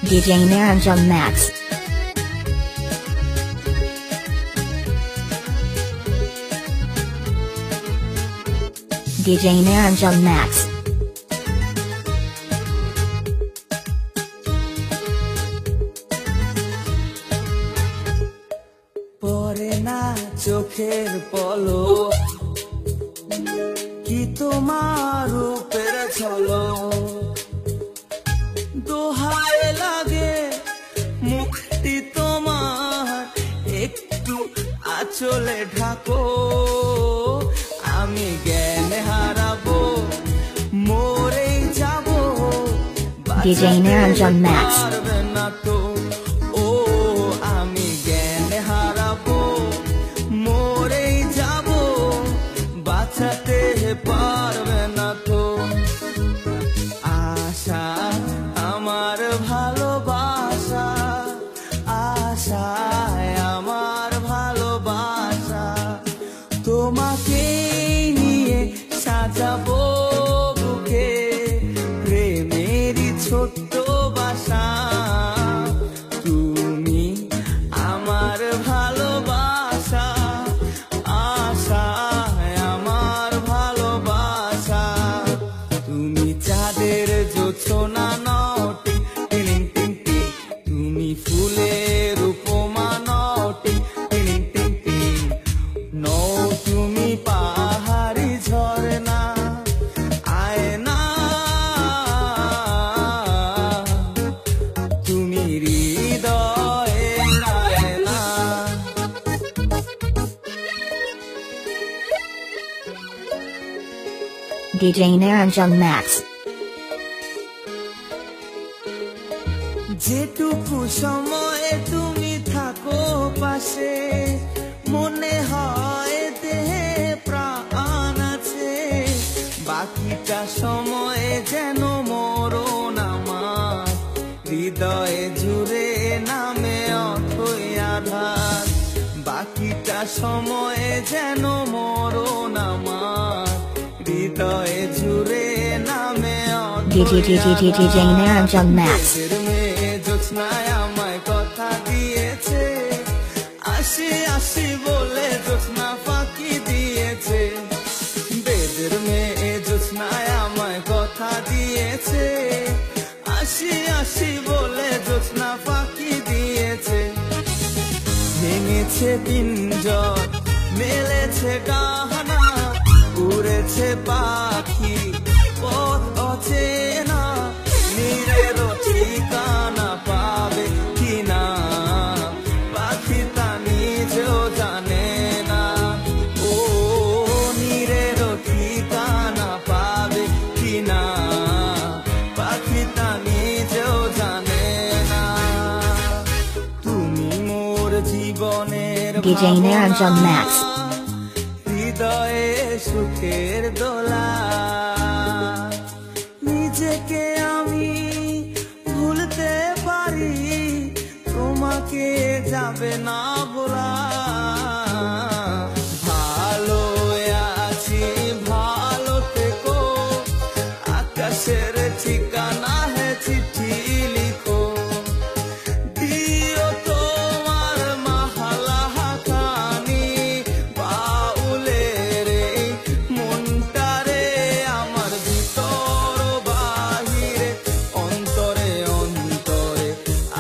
DJ Naranjam Max. DJ Naranjam Max. পরে না চোখের পলক কি তোমার রূপের ঝলক দোহাই লাগে মুখটি তোমার একটু আঁচলে ঢাকো আমি জ্ঞান হারাবো মরেই যাবো DJ Naranjam Max. পারবে না তো ও আমি জ্ঞান হারাবো মরেই যাবো বাঁচাতে পারবে না তো আশা আমার ভালোবাসা আশায় আমার ভালোবাসা তোমাকে নিয়ে সাজাবো বুকে প্রেমেরই ছোট্ট বাসা তুমি আমার ভালোবাসা আশায় আমার ভালোবাসা তুমি চাঁদের জোছনা নও টিং টিং টিং টিং তুমি ফুলের উপমা নও টিং টিং টিং টিং নও তুমি পাহাড়ি ঝরনা আয়না তুমি হৃদয়ের আয়না DJ Naranjam Max. যেটুকু সময়ে তুমি থাকো পাশে মনে হয় দেহে প্রাণ আছে বাকিটা সময়ে যেন মরণ আমার হৃদয়ে জুড়ে নামে অথই আধার বাকিটা সময়ে যেন মরণ আমার হৃদয়ে জুড়ে নামে DJ Naranjam Max. জোৎস্নায় আমায় কথা দিয়েছে আসি আসি বলে জোৎস্না ফাঁকি দিয়েছে বেদের মেয়ে জোৎস্নায় আমায় কথা দিয়েছে আসি আসি বলে জোৎস্না ফাঁকি দিয়েছে ভেঙেছে পিঞ্জর মেলেছে গাহানা উড়েছে পাখি পথ অচেনা নীরের ঠিকানা পাবে কিনা পাখি তা নিজেও জানে না ও নীরের ঠিকানা পাবে কিনা পাখি তা নিজেও জানে না তুমি মোর জীবনের DJ Naranjam Max. হৃদয়ে সুখের দোলা নিজেকে আমি ভুলতে পারি তোমাকে যাবে না বলা ভালো আছি ভালো থেকো আকাশের ঠিকানা হে চিঠি লিখো দিও তোমার মাহালা খানি বাউলের মনটারে আমার ভিতর বাহিরে অন্তরে অন্তরে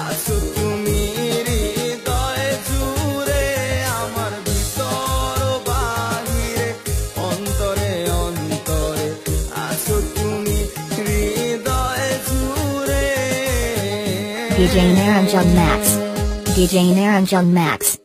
আসো তুমি হৃদয়ে জুড়ে আমার ভিতর বাহিরে অন্তরে অন্তরে আসো তুমি হৃদয়ে জুড়ে DJ Naranjam Max. DJ Naranjam Max.